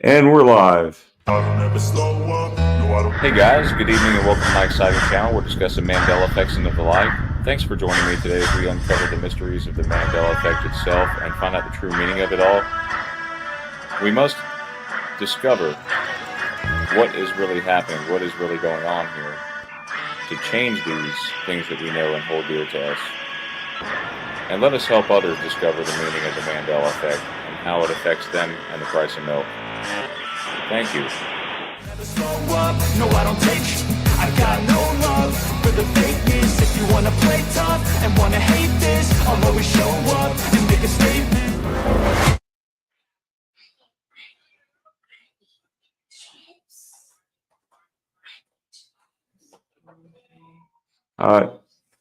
And we're live. Hey guys, good evening and welcome to my exciting channel. We're discussing Mandela effects in the life. Thanks for joining me today as we uncover the mysteries of the Mandela effect itself and find out the true meaning of it all. We must discover what is really happening, what is really going on here, to change these things that we know and hold dear to us. And let us help others discover the meaning of the Mandela effect and how it affects them and the price of milk. Thank you. Slow up, no I don't take I got no love for the fakeness. If you wanna play tough and wanna hate this, I'll always show up and make a statement.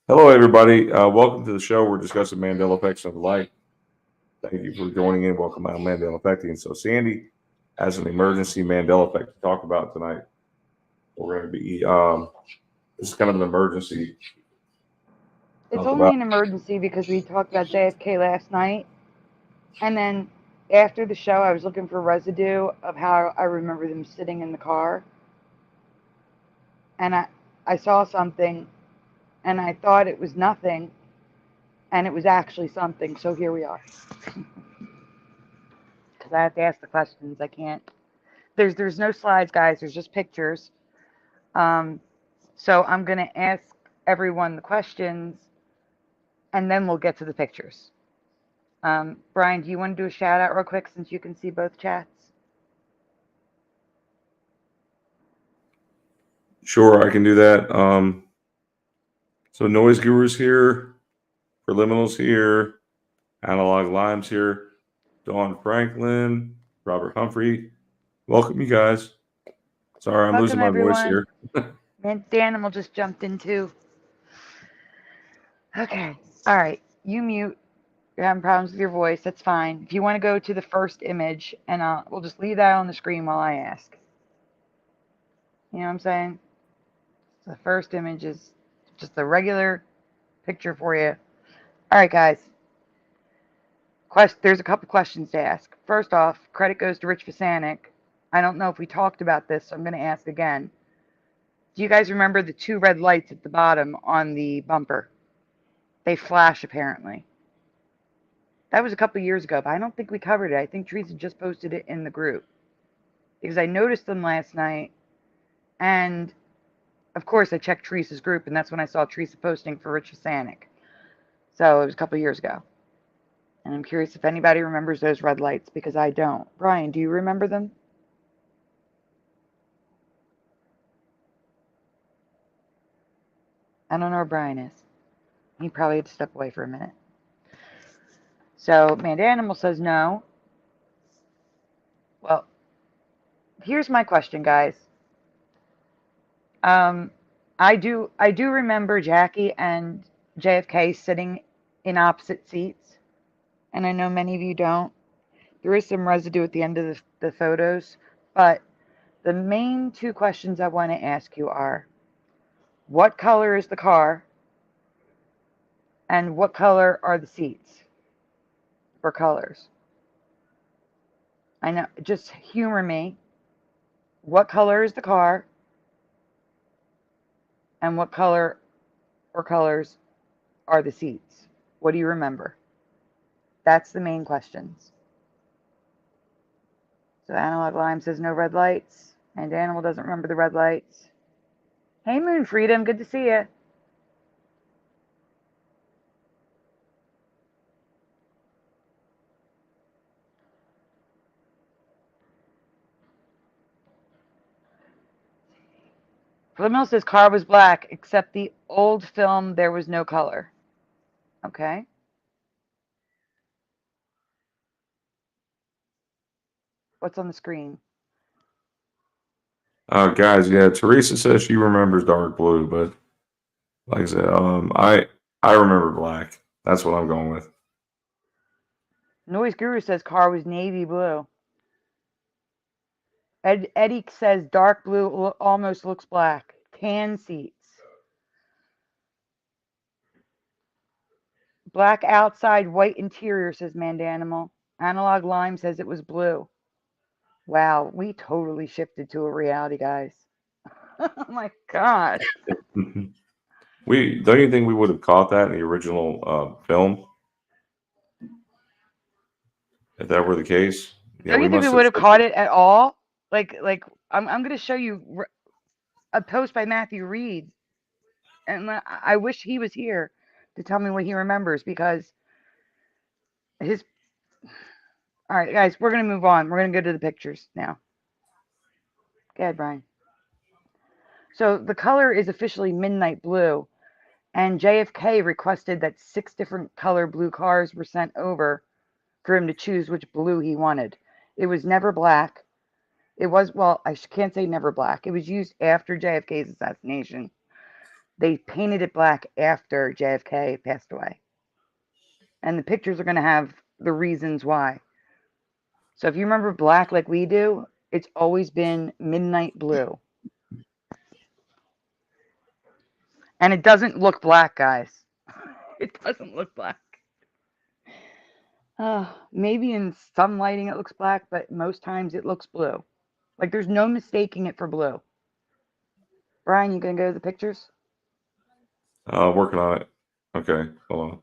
Hello, everybody. Welcome to the show. We're discussing Mandela effects of light. Thank you for joining in. Welcome to Mandela effect. And so Sandy has an emergency Mandela effect to talk about tonight. We're going to be this is kind of an emergency. It's only an emergency because we talked about JFK last night, and then after the show I was looking for residue of how I remember them sitting in the car, and I saw something and I thought it was nothing, and it was actually something. So here we are. Because I have to ask the questions. I can't. There's no slides, guys. There's just pictures. So I'm gonna ask everyone the questions, and then we'll get to the pictures. Brian, do you want to do a shout out real quick since you can see both chats? Sure, I can do that. So Noise Guru's here, Preliminals here, Analog Limes here, Dawn Franklin, Robert Humphrey. Welcome, you guys. Sorry, I'm losing my voice here. And Danimal just jumped in too. Okay. All right. You mute. You're having problems with your voice. That's fine. If you want to go to the first image, and we'll just leave that on the screen while I ask. You know what I'm saying? The first image is just a regular picture for you. All right, guys. There's a couple questions to ask. First off, credit goes to Rich Vasanik. I don't know if we talked about this, so I'm going to ask again. Do you guys remember the two red lights at the bottom on the bumper? They flash, apparently. That was a couple years ago, but I don't think we covered it. I think Teresa just posted it in the group. Because I noticed them last night, and of course I checked Teresa's group, and that's when I saw Teresa posting for Rich Vasanik. So it was a couple years ago. And I'm curious if anybody remembers those red lights, because I don't. Brian, do you remember them? I don't know where Brian is. He probably had to step away for a minute. So Mandanimal says no. Well, here's my question, guys. I do remember Jackie and JFK sitting in opposite seats, and I know many of you don't. There is some residue at the end of the photos, but the main two questions I want to ask you are, what color is the car, and what color are the seats? For colors. I know, just humor me. What color is the car, and what color or colors are the seats? What do you remember? That's the main questions. So Analog Lime says no red lights, and Animal doesn't remember the red lights. Hey Moon Freedom, good to see you. Flamil says car was black, except the old film there was no color. Okay. What's on the screen? Guys, yeah, Teresa says she remembers dark blue, but like I said, I remember black. That's what I'm going with. Noise Guru says car was navy blue. Eddie says dark blue almost looks black. Tan seats. Black outside, white interior, says Mandanimal. Analog Lime says it was blue. Wow, we totally shifted to a reality, guys. Oh my God. We don't you think we would have caught that in the original film if that were the case? Yeah, Don't we you think we must have would have shifted. caught it at all? Like, I'm going to show you a post by Matthew Reed, and I wish he was here to tell me what he remembers because his. All right, guys, we're going to move on. We're going to go to the pictures now. Go ahead, Brian. So the color is officially midnight blue, and JFK requested that 6 different color blue cars were sent over for him to choose which blue he wanted. It was never black. It was, well, I can't say never black. It was used after JFK's assassination. They painted it black after JFK passed away. And the pictures are going to have the reasons why. So if you remember black like we do, it's always been midnight blue. And it doesn't look black, guys. It doesn't look black. Maybe in some lighting it looks black, but most times it looks blue. Like there's no mistaking it for blue. Brian, you gonna go to the pictures? Working on it. Okay, hold on.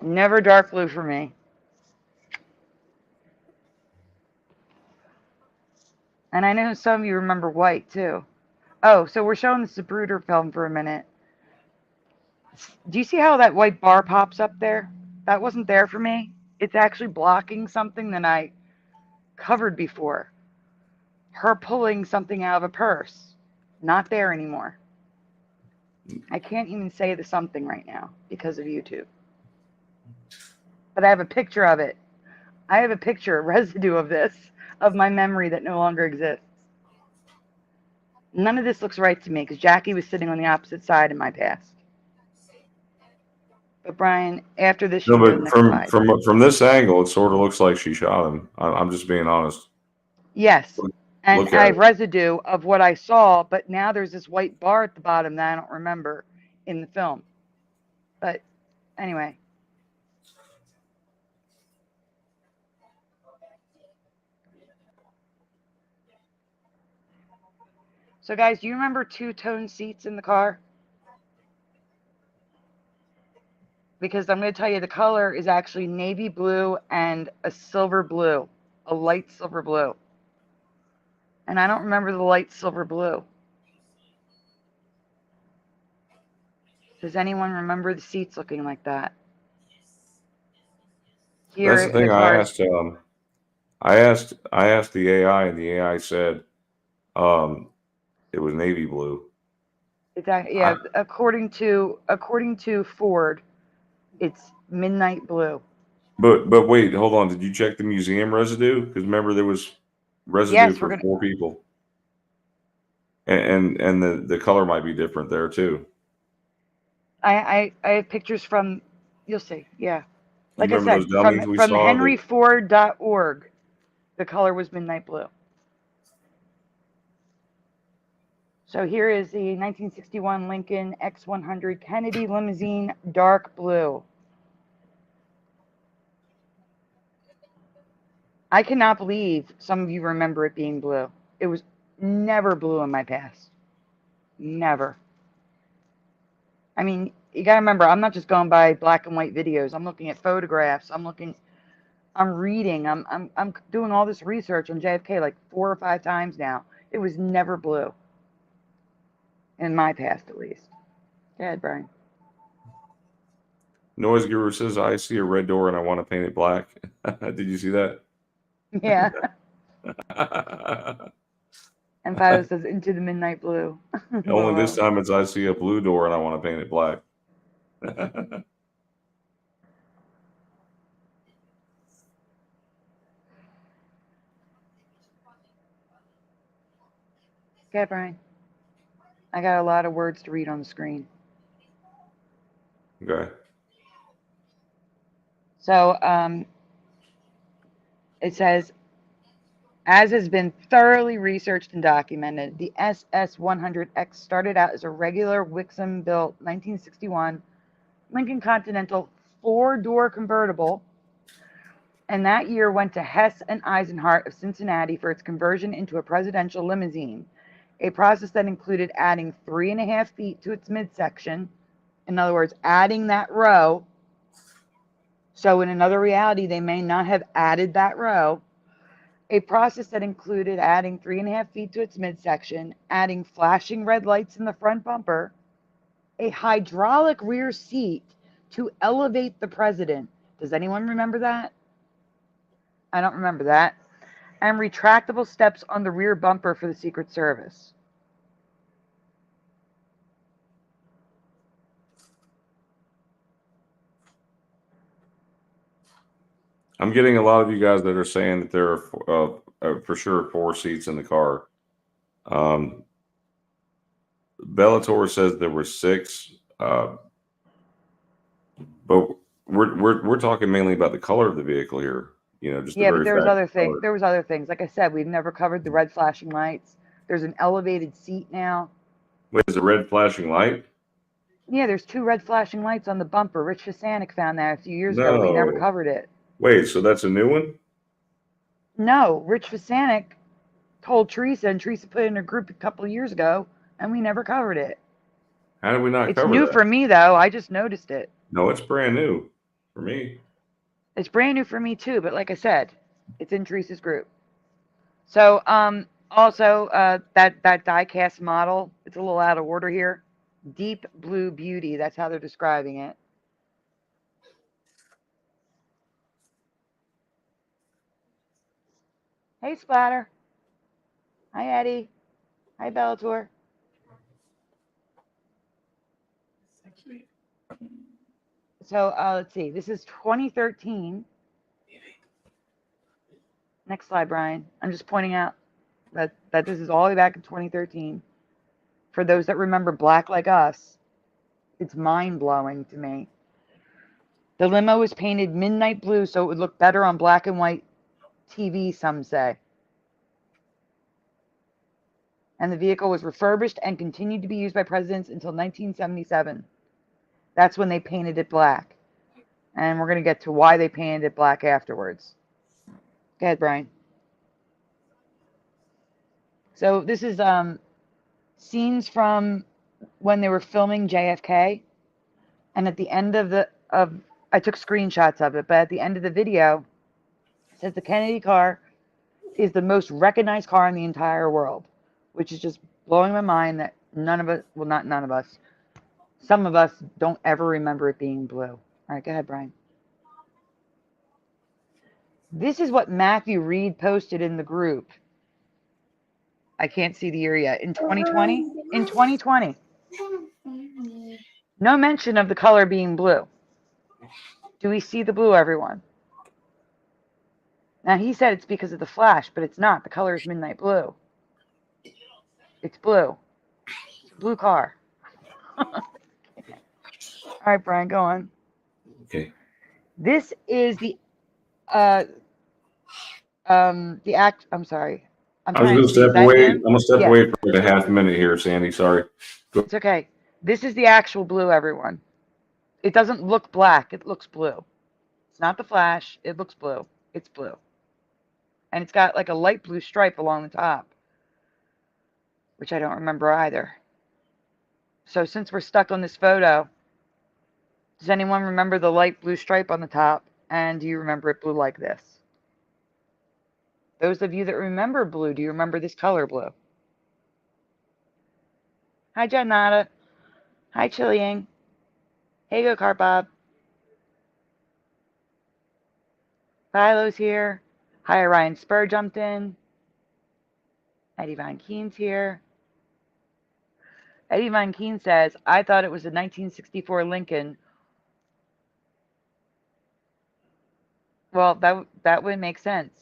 Never dark blue for me. And I know some of you remember white too. Oh, so we're showing the Zapruder film for a minute. Do you see how that white bar pops up there? That wasn't there for me. It's actually blocking something that I covered before. Her pulling something out of a purse. Not there anymore. I can't even say the something right now because of YouTube. But I have a picture of it. I have a picture, a residue of this, of my memory that no longer exists. None of this looks right to me because Jackie was sitting on the opposite side in my past. But Brian, after this, you No, can go to the but next slide. from this angle, it sort of looks like she shot him. I'm just being honest. Yes, and Look I at have it. residue of what I saw, but now there's this white bar at the bottom that I don't remember in the film. But anyway. So guys, do you remember two-tone seats in the car? Because I'm going to tell you the color is actually navy blue and a silver blue, a light silver blue. And I don't remember the light silver blue. Does anyone remember the seats looking like that? That's Here, the the thing I car. asked. I asked the AI, and the AI said it was navy blue. Yeah, according to Ford, it's midnight blue. But wait, hold on. Did you check the museum residue? Because remember there was residue Yes, for 4 people, and the color might be different there too. I have pictures from. You'll see. Yeah, You like I remember said, those dummies we from saw? henryford.org, the color was midnight blue. So here is the 1961 Lincoln X100 Kennedy limousine, dark blue. I cannot believe some of you remember it being blue. It was never blue in my past. Never. I mean, you gotta remember, I'm not just going by black and white videos. I'm looking at photographs. I'm reading. I'm doing all this research on JFK like 4 or 5 times now. It was never blue. In my past, at least. Go ahead, Brian. Noise Guru says, I see a red door and I want to paint it black. Did you see that? Yeah. And Fido says, into the midnight blue. Only this time it's I see a blue door and I want to paint it black. Okay, Brian. I got a lot of words to read on the screen. Okay. So it says, As has been thoroughly researched and documented, the SS-100X started out as a regular Wixom-built 1961 Lincoln Continental four-door convertible, and that year went to Hess and Eisenhart of Cincinnati for its conversion into a presidential limousine, a process that included adding 3.5 feet to its midsection. In other words, adding that row. So in another reality, they may not have added that row. A process that included adding 3.5 feet to its midsection, adding flashing red lights in the front bumper, a hydraulic rear seat to elevate the president. Does anyone remember that? I don't remember that. And retractable steps on the rear bumper for the Secret Service. I'm getting a lot of you guys that are saying that there are for sure 4 seats in the car. Bellator says there were 6, but we're talking mainly about the color of the vehicle here. You know, just Yeah, but the there very was fact other of the things. color. There was other things. Like I said, we've never covered the red flashing lights. There's an elevated seat now. Wait, is a red flashing light? Yeah, there's 2 red flashing lights on the bumper. Rich Fasanik found that a few years ago. We never No. covered it. Wait, so that's a new one? No, Rich Fasanik told Teresa, and Teresa put it in her group a couple of years ago, and we never covered it. How did we not It's cover new that? for me, though. I just noticed it. No, it's brand new for me. It's brand new for me, too, but like I said, it's in Teresa's group. So, also, that die-cast model, it's a little out of order here. Deep Blue Beauty, that's how they're describing it. Hey, Splatter. Hi, Eddie. Hi, Bellator. So, let's see. This is 2013. Next slide, Brian. I'm just pointing out that this is all the way back in 2013. For those that remember Black Like Us, it's mind-blowing to me. The limo was painted midnight blue so it would look better on black and white TV, some say. And the vehicle was refurbished and continued to be used by presidents until 1977. That's when they painted it black. And we're going to get to why they painted it black afterwards. Go ahead, Brian. So this is scenes from when they were filming JFK. And at the end of I took screenshots of it, but at the end of the video, it says the Kennedy car is the most recognized car in the entire world, which is just blowing my mind that none of us, well, not none of us, some of us don't ever remember it being blue. All right, go ahead, Brian. This is what Matthew Reed posted in the group. I can't see the year yet. In 2020? In 2020. No mention of the color being blue. Do we see the blue, everyone? Now, he said it's because of the flash, but it's not. The color is midnight blue. It's blue. It's a blue car. All right, Brian, go on. Okay. This is the act. I'm sorry. I was going to step away. I'm going to step away for like a half minute here, Sandy. Sorry. It's okay. This is the actual blue, everyone. It doesn't look black. It looks blue. It's not the flash. It looks blue. It's blue. And it's got like a light blue stripe along the top, which I don't remember either. So since we're stuck on this photo, does anyone remember the light blue stripe on the top? And do you remember it blue like this? Those of you that remember blue, do you remember this color blue? Hi, Janata. Hi, Chilliang. Hey, Go Kart Bob. Philo's here. Hi, Ryan Spur jumped in. Eddie Von Keen's here. Eddie Von Keen says, I thought it was a 1964 Lincoln. Well, that would make sense.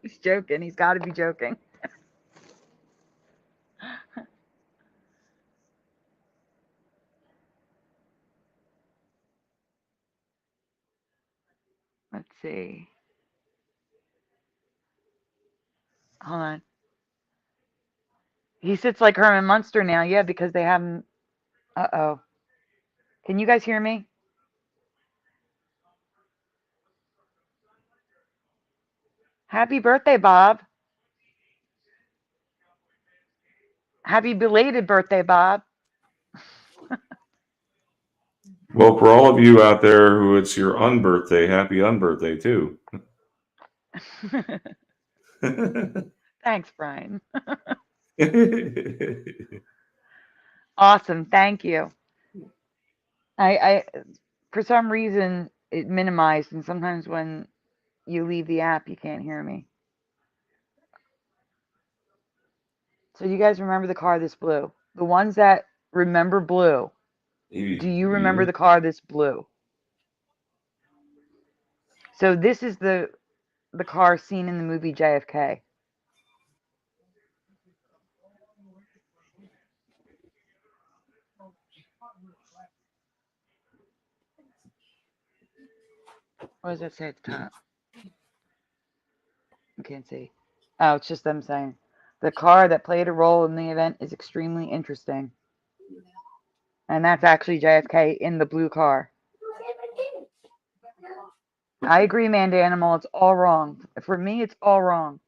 He's joking. He's got to be joking. Let's see. Hold on. He sits like Herman Munster now, yeah, because they haven't. Uh-oh. Can you guys hear me? Happy birthday, Bob. Happy belated birthday, Bob. Well, for all of you out there who it's your unbirthday, happy unbirthday too. Thanks, Brian. Awesome. Thank you. I for some reason it minimized, and sometimes when you leave the app, you can't hear me. So you guys remember the car this blue? The ones that remember blue, do you remember the car this blue? So this is the car seen in the movie JFK. What does that say at the top? I can't see. Oh, it's just them saying the car that played a role in the event is extremely interesting. And that's actually JFK in the blue car. I agree, Manda Animal. It's all wrong. For me, it's all wrong.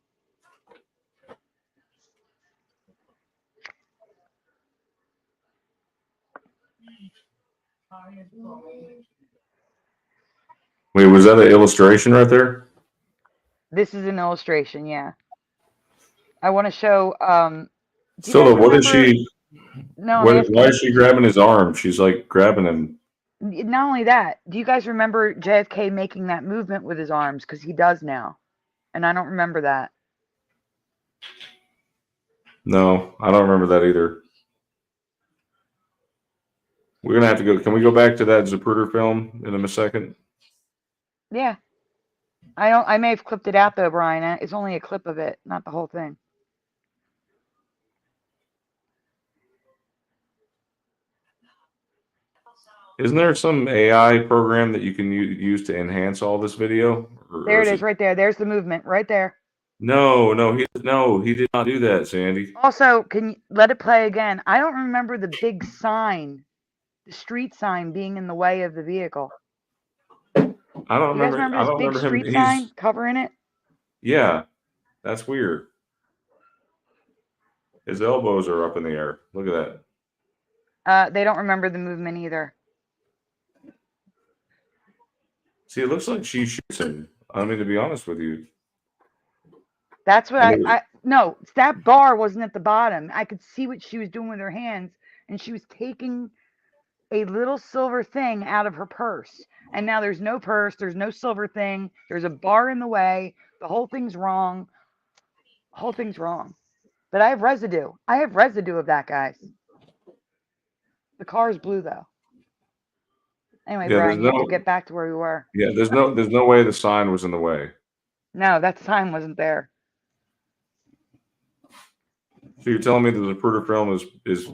Wait, was that an illustration right there? This is an illustration, yeah. I want to show. So, what is she? No, Why is she grabbing his arm? She's like grabbing him. Not only that, do you guys remember JFK making that movement with his arms? Because he does now. And I don't remember that. No, I don't remember that either. We're going to have to go. Can we go back to that Zapruder film in a second? Yeah. I may have clipped it out, though, Brian. It's only a clip of it, not the whole thing. Isn't there some AI program that you can use to enhance all this video? There it is, right there. There's the movement, right there. No, he did not do that, Sandy. Also, can you let it play again? I don't remember the big sign, the street sign, being in the way of the vehicle. I don't remember. You guys remember this big him. street sign covering it? Yeah, that's weird. His elbows are up in the air. Look at that. They don't remember the movement either. See, it looks like she shoots him. I mean, to be honest with you. That's what no, that bar wasn't at the bottom. I could see what she was doing with her hands, and she was taking a little silver thing out of her purse. And now there's no purse, there's no silver thing, there's a bar in the way. The whole thing's wrong. Whole thing's wrong. But I have residue. I have residue of that, guys. The car's blue though. Anyway, yeah, Brian, you have to get back to where we were. Yeah, there's no way the sign was in the way. No, that sign wasn't there. So you're telling me that the Zapruder film is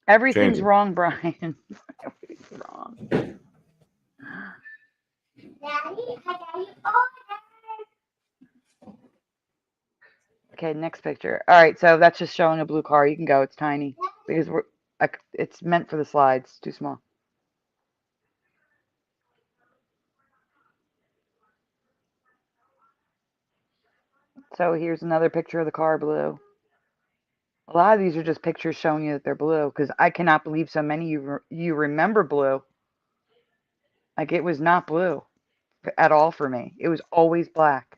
everything's changing. Wrong, Brian. Everything's wrong. Daddy, I got you ordered. Okay, next picture. All right, so that's just showing a blue car. You can go. It's tiny because it's meant for the slides. It's too small. So here's another picture of the car blue. A lot of these are just pictures showing you that they're blue, because I cannot believe so many you remember blue. Like, it was not blue at all for me. It was always black.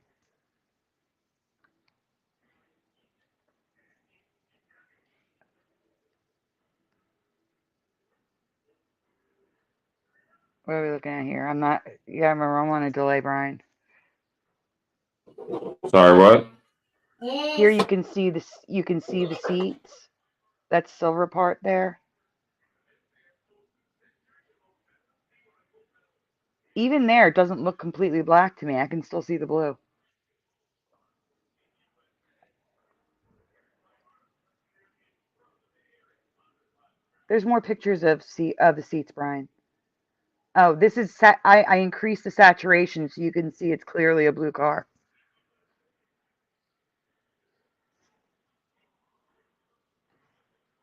What are we looking at here? I'm not. Yeah, remember, I'm on a delay, Brian. Sorry, what? Here you can see this. You can see the seats. That silver part there. Even there, it doesn't look completely black to me. I can still see the blue. There's more pictures of the seats, Brian. Oh, this is I increased the saturation so you can see it's clearly a blue car.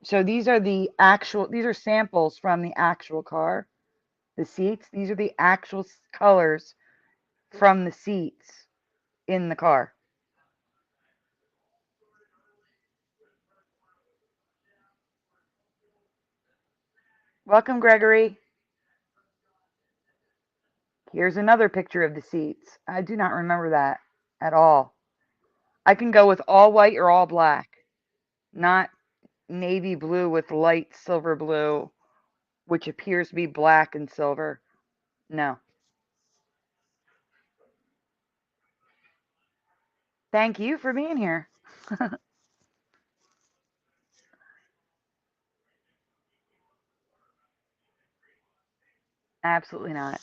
So these are the actual, these are samples from the actual car. The seats, these are the actual colors from the seats in the car. Welcome, Gregory. Here's another picture of the seats. I do not remember that at all. I can go with all white or all black, not navy blue with light silver blue, which appears to be black and silver. No. Thank you for being here. Absolutely not.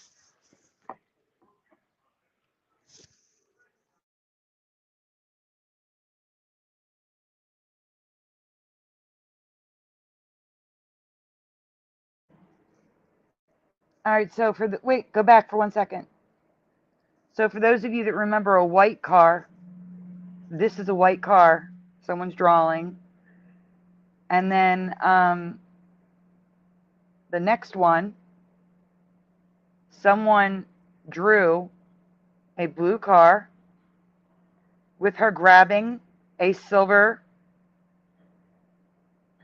All right, so for the, wait, go back for 1 second. So for those of you that remember a white car, this is a white car, someone's drawing. And then the next one, someone drew a blue car with her grabbing a silver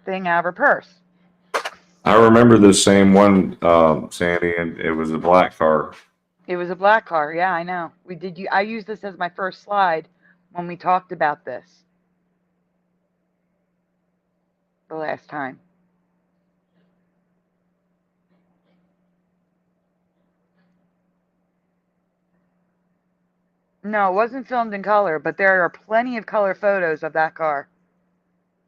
thing out of her purse. I remember the same one, Sandy, and it was a black car. It was a black car. Yeah, I know. We did. I used this as my first slide when we talked about this the last time. No, it wasn't filmed in color, but there are plenty of color photos of that car.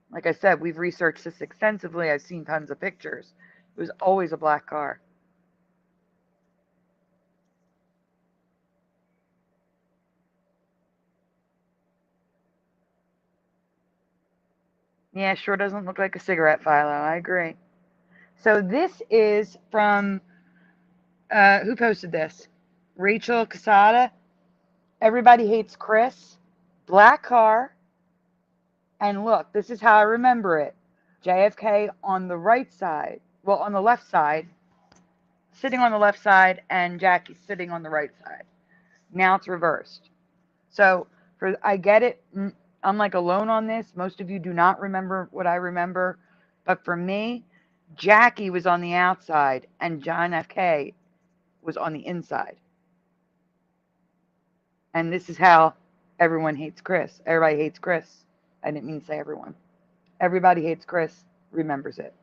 Like I said, we've researched this extensively. I've seen tons of pictures. It was always a black car. Yeah, sure doesn't look like a cigarette, Philo. I agree. So this is from, who posted this? Rachel Casada. Everybody Hates Chris. Black car. And look, this is how I remember it. JFK on the right side, well, on the left side, sitting on the left side, and Jackie sitting on the right side. Now it's reversed. So I get it. I'm like alone on this. Most of you do not remember what I remember. But for me, Jackie was on the outside and John F.K. was on the inside. And this is how everyone hates Chris. Everybody hates Chris. I didn't mean to say everyone. Everybody Hates Chris remembers it.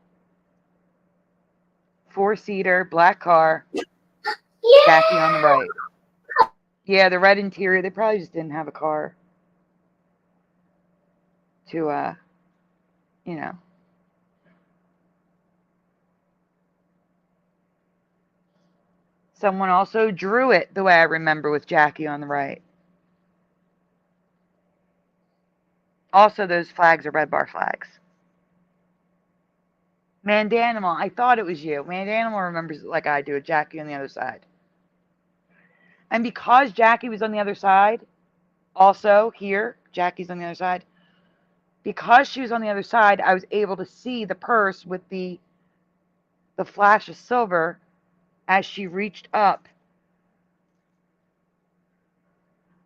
4-seater, black car, Jackie on the right. Yeah, the red interior. They probably just didn't have a car to, you know. Someone also drew it the way I remember with Jackie on the right. Also, those flags are red bar flags. Mandanimal, I thought it was you. Mandanimal remembers it like I do, with Jackie on the other side. And because Jackie was on the other side, also here, Jackie's on the other side, because she was on the other side, I was able to see the purse with the flash of silver as she reached up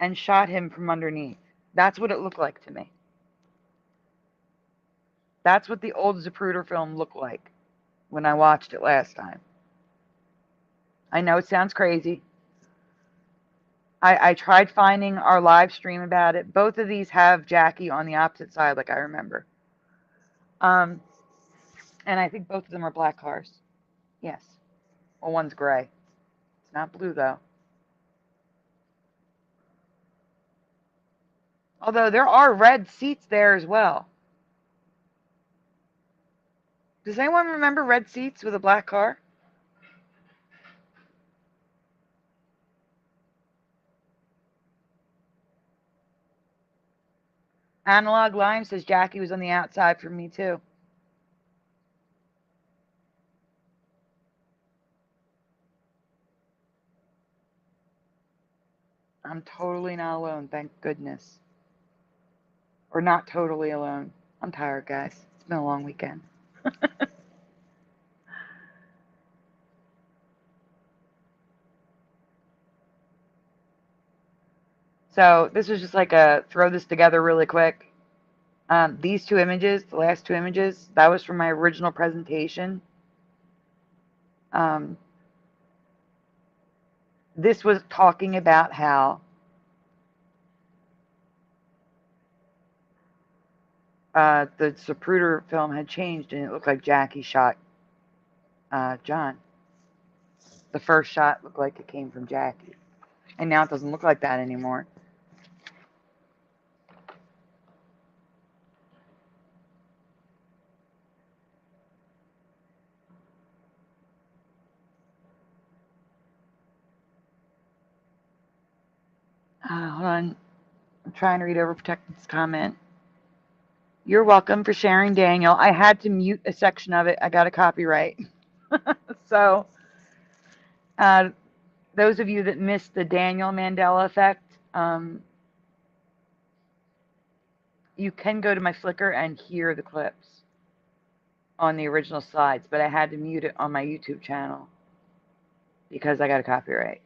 and shot him from underneath. That's what it looked like to me. That's what the old Zapruder film looked like when I watched it last time. I know it sounds crazy. I tried finding our live stream about it. Both of these have Jackie on the opposite side, like I remember. And I think both of them are black cars. Yes. Well, one's gray. It's not blue, though. Although there are red seats there as well. Does anyone remember red seats with a black car? Analog Lime says Jackie was on the outside for me, too. I'm totally not alone, thank goodness. Or not totally alone. I'm tired, guys. It's been a long weekend. So this was just like a throw this together really quick. These two images, the last two images, that was from my original presentation. This was talking about how the Zapruder film had changed and it looked like Jackie shot John. The first shot looked like it came from Jackie. And now it doesn't look like that anymore. Hold on. I'm trying to read Overprotected's comment. You're welcome for sharing, Daniel. I had to mute a section of it. I got a copyright. So, those of you that missed the Daniel Mandela effect, you can go to my Flickr and hear the clips on the original slides, but I had to mute it on my YouTube channel because I got a copyright.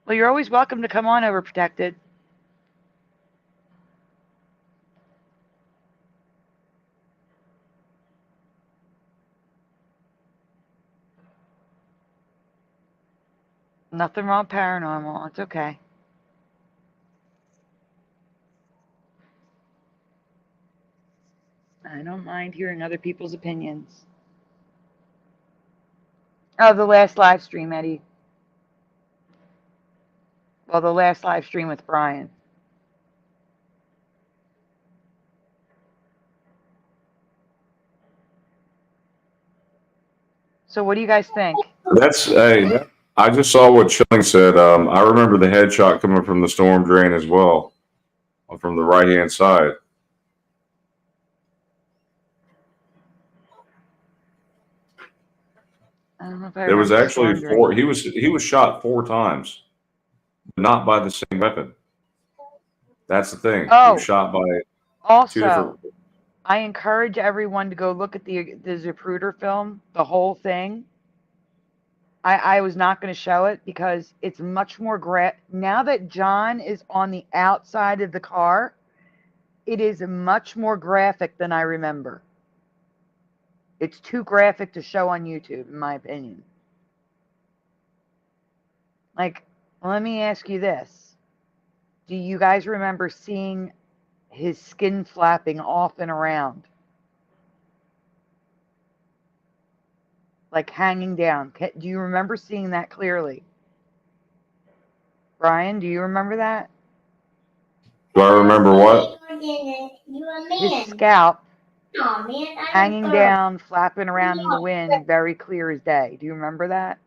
Well, you're always welcome to come on, Overprotected. Nothing wrong with paranormal. It's okay. I don't mind hearing other people's opinions. Oh, the last live stream, Eddie. Well, the last live stream with Brian. So what do you guys think? That's hey. I just saw what Chilling said. I remember the headshot coming from the storm drain as well, from the right hand side. I don't know if I There was remember actually storm four. drain. He was shot 4 times, but not by the same weapon. That's the thing. He Oh, was shot by 2 also, different. I encourage everyone to go look at the Zapruder film, the whole thing. I was not going to show it because it's much more now that John is on the outside of the car, it is much more graphic than I remember. It's too graphic to show on YouTube, in my opinion. Like, let me ask you this. Do you guys remember seeing his skin flapping off and around? Like hanging down. Do you remember seeing that clearly? Brian, do you remember that? Do I remember what? His scalp hanging down, flapping around in the wind, very clear as day. Do you remember that?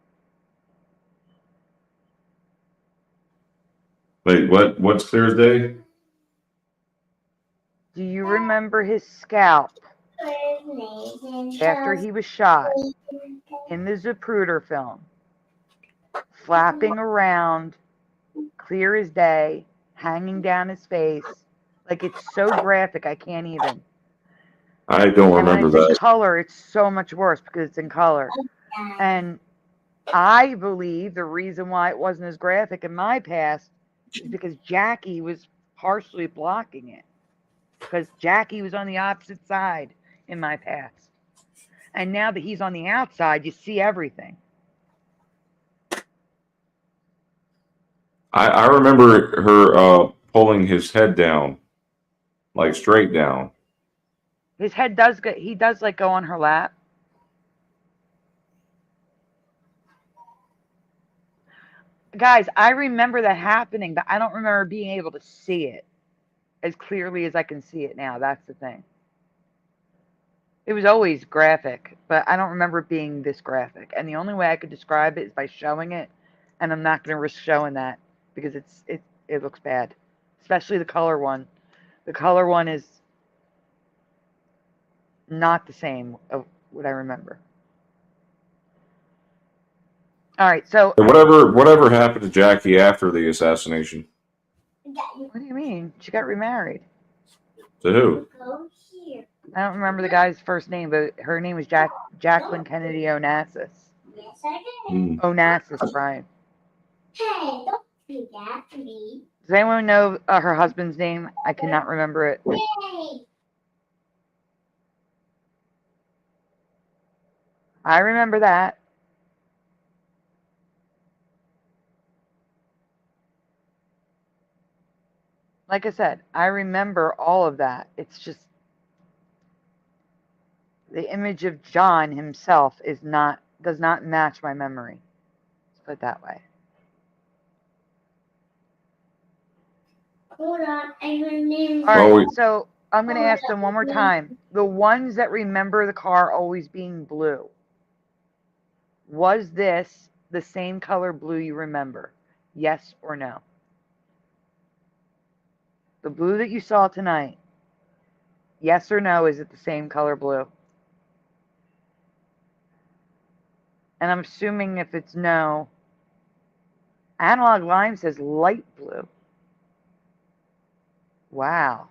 Wait, what? What's clear as day? Do you remember his scalp after he was shot in the Zapruder film? Flapping around, clear as day, hanging down his face. Like, it's so graphic, I can't even. I don't And when remember it's in that. color, it's so much worse because it's in color. And I believe the reason why it wasn't as graphic in my past is because Jackie was partially blocking it. Because Jackie was on the opposite side in my past. And now that he's on the outside, you see everything. I remember her pulling his head down, like straight down. His head does go, he does like go on her lap. Guys, I remember that happening, but I don't remember being able to see it as clearly as I can see it now. That's the thing. It was always graphic, but I don't remember it being this graphic. And the only way I could describe it is by showing it, and I'm not going to risk showing that because it looks bad, especially the color one. The color one is not the same of what I remember. All right, so And whatever happened to Jackie after the assassination? what do you mean? She got remarried. To who? I don't remember the guy's first name, but her name was Jacqueline Kennedy Onassis. Hmm. Onassis, Brian. Hey, don't do that to me. Does anyone know her husband's name? I cannot remember it. Hey. I remember that. Like I said, I remember all of that. It's just the image of John himself does not match my memory. Let's put it that way. Hold on, I remember. All right, Well, so I'm going to ask them one more time. The ones that remember the car always being blue, was this the same color blue you remember? Yes or no? The blue that you saw tonight, yes or no, is it the same color blue? And I'm assuming if it's no, Analog Lime says light blue. Wow.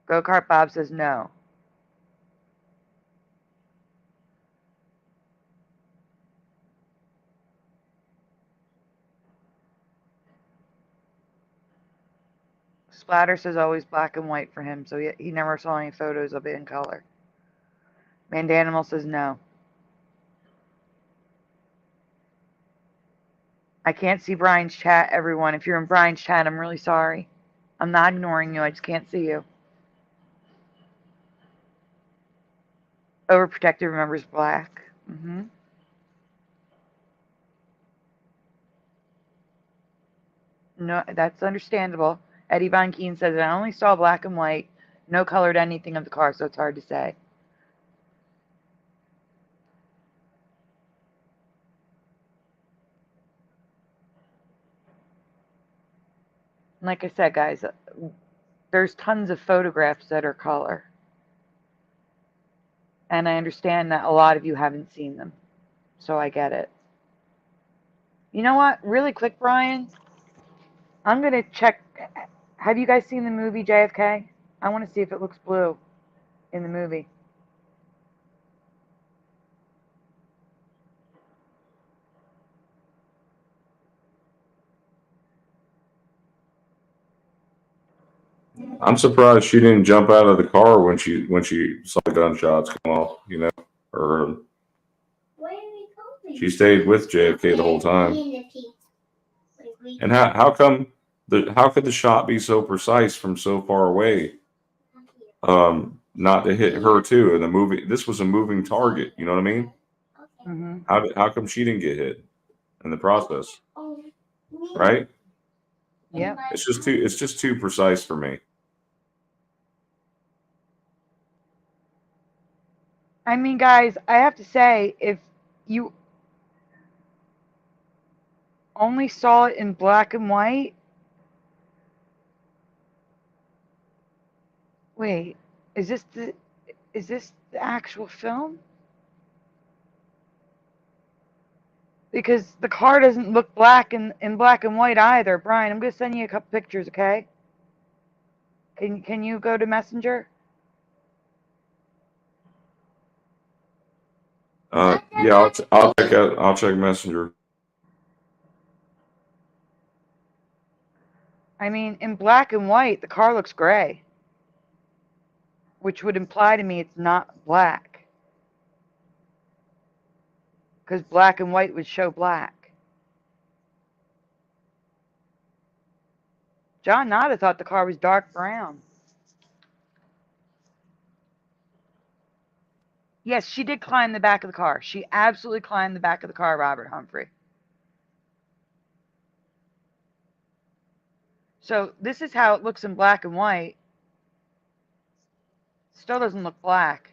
Go-Kart Bob says no. Splatter says always black and white for him, so he never saw any photos of it in color. Mandanimal says no. I can't see Brian's chat, everyone. If you're in Brian's chat, I'm really sorry. I'm not ignoring you, I just can't see you. Overprotective remembers black. No, that's understandable. Eddie Von Keen says, I only saw black and white, no colored anything of the car, so it's hard to say. Like I said, guys, there's tons of photographs that are color. And I understand that a lot of you haven't seen them. So I get it. You know what? Really quick, Brian. I'm going to check. Have you guys seen the movie JFK? I want to see if it looks blue in the movie. I'm surprised she didn't jump out of the car when she saw the gunshots come off. You know, or Where are we going? she stayed with JFK the whole time. And how could the shot be so precise from so far away? Not to hit her too in the movie. This was a moving target. You know what I mean? Mm-hmm. How come she didn't get hit in the process? Right? Yep. It's just too precise for me. I mean, guys, I have to say, if you only saw it in black and white. Wait, is this the actual film? Because the car doesn't look black in black and white either. Brian, I'm gonna send you a couple pictures, okay? Can you go to Messenger? Yeah, I'll check Messenger. I mean, in black and white, the car looks gray, which would imply to me it's not black. Because black and white would show black. John Nada thought the car was dark brown. Yes, she did climb the back of the car. She absolutely climbed the back of the car, Robert Humphrey. So this is how it looks in black and white. Still doesn't look black.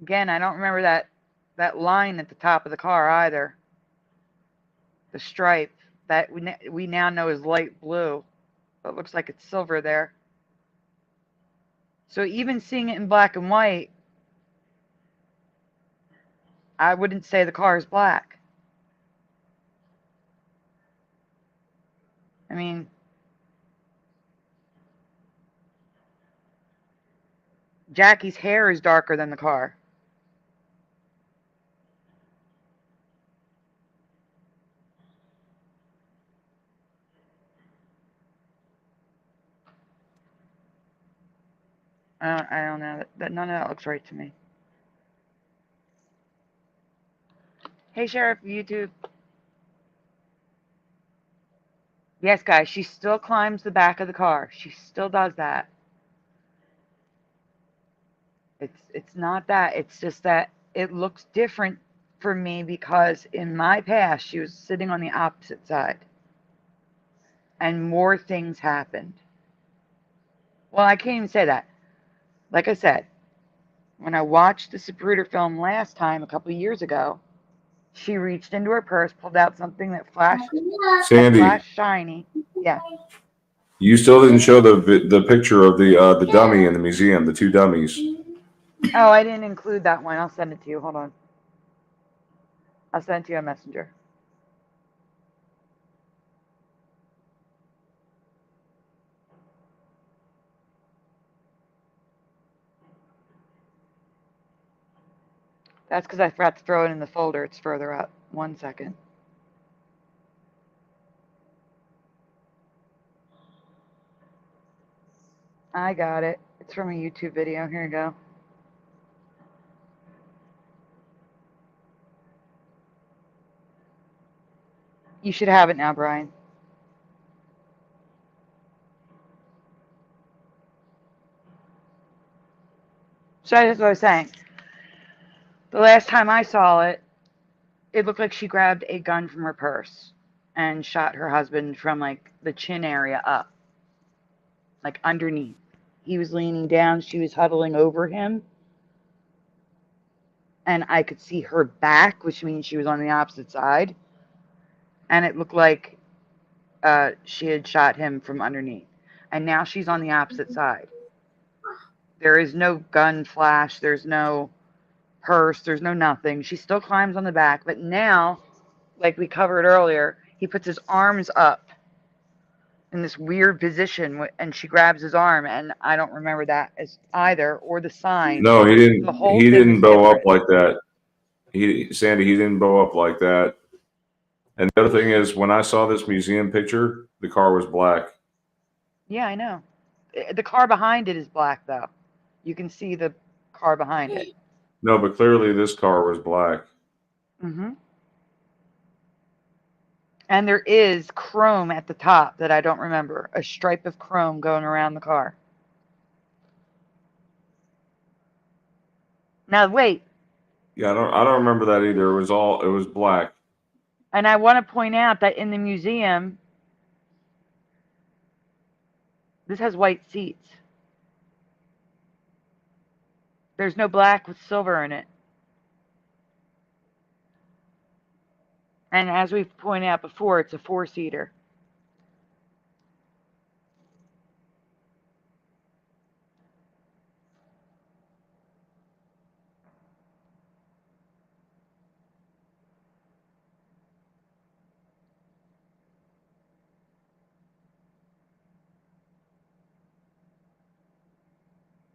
Again, I don't remember that line at the top of the car either. The stripe that we now know is light blue. but it looks like it's silver there. So even seeing it in black and white, I wouldn't say the car is black. I mean, Jackie's hair is darker than the car. I don't know. That none of that looks right to me. Hey, Sheriff, YouTube. Yes, guys, she still climbs the back of the car. She still does that. It's not that. It's just that it looks different for me because in my past, she was sitting on the opposite side. And more things happened. Well, I can't even say that. Like I said, when I watched the Zapruder film last time, a couple of years ago, she reached into her purse, pulled out something that flashed Sandy, shiny. Yeah. you still didn't show the picture of the dummy in the museum, the two dummies. Oh, I didn't include that one. I'll send it to you. Hold on. I'll send it to you on Messenger. That's because I forgot to throw it in the folder. It's further up. 1 second. I got it. It's from a YouTube video. Here you go. You should have it now, Brian. So that's what I was saying. The last time I saw it, it looked like she grabbed a gun from her purse and shot her husband from like the chin area up, like underneath. He was leaning down, she was huddling over him, and I could see her back, which means she was on the opposite side, and it looked like she had shot him from underneath. And now she's on the opposite side. There is no gun flash, there's no purse, there's no nothing. She still climbs on the back, but now, like we covered earlier, he puts his arms up in this weird position, and she grabs his arm, and I don't remember that as either, or the sign. No, he didn't. The whole He thing didn't was bow up different. like that. Sandy, he didn't bow up like that. And the other thing is, when I saw this museum picture, the car was black. Yeah, I know. The car behind it is black, though. You can see the car behind it. No, but clearly this car was black. Mm-hmm. And there is chrome at the top that I don't remember. A stripe of chrome going around the car. Now, wait. Yeah, I don't remember that either. It was black. And I want to point out that in the museum, this has white seats. There's no black with silver in it. And as we've pointed out before, it's a 4-seater.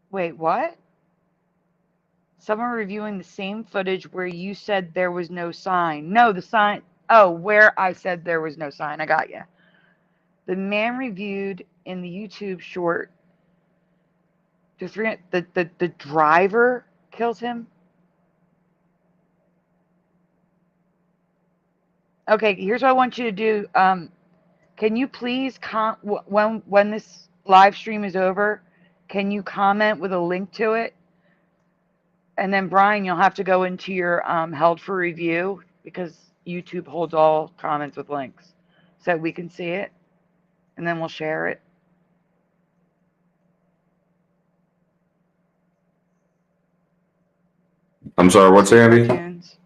Wait, what? Someone reviewing the same footage where you said there was no sign. No, the sign. Oh, where I said there was no sign. I got you. The man reviewed in the YouTube short. The driver kills him. Okay, here's what I want you to do. Can you please when this live stream is over, can you comment with a link to it? And then Brian, you'll have to go into your held for review because YouTube holds all comments with links, so we can see it, and then we'll share it. I'm sorry, what's Andy? Cartoons.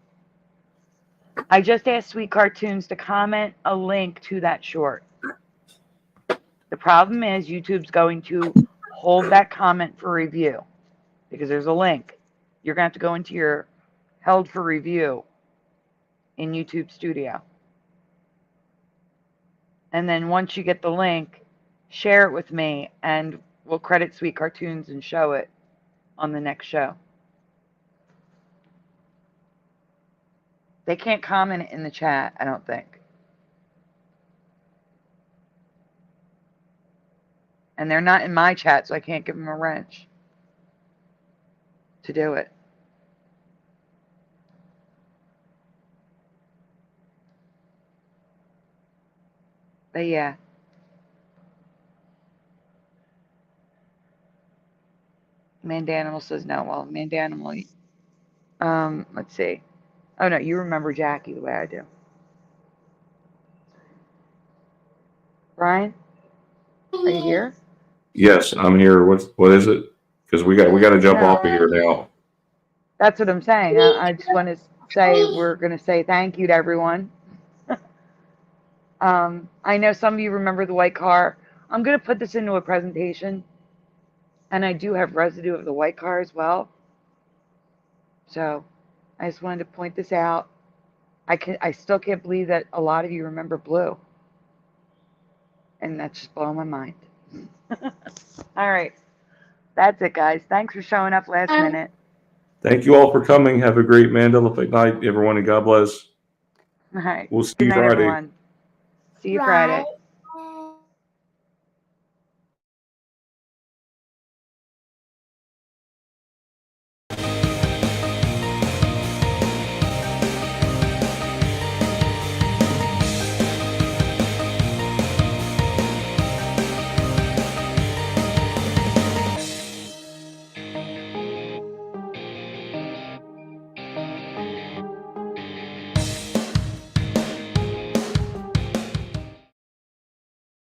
I just asked Sweet Cartoons to comment a link to that short. The problem is YouTube's going to hold that comment for review because there's a link. You're going to have to go into your held for review in YouTube Studio. And then once you get the link, share it with me and we'll credit Sweet Cartoons and show it on the next show. They can't comment in the chat, I don't think. And they're not in my chat, so I can't give them a wrench to do it. But yeah. Mandanimal says no. Well, Mandanimal, let's see. Oh no, you remember Jackie the way I do. Brian, are you here? Yes, I'm here. What is it? Because we got to jump off of here now. That's what I'm saying. I just want to say we're going to say thank you to everyone. I know some of you remember the white car. I'm going to put this into a presentation, and I do have residue of the white car as well. So I just wanted to point this out. I still can't believe that a lot of you remember blue, and that's just blowing my mind. All right, that's it, guys. Thanks for showing up last minute. Thank you all for coming. Have a great Mandela Effect night, everyone, and God bless. All right. We'll see Good you night, Friday. everyone. See you Friday. Right.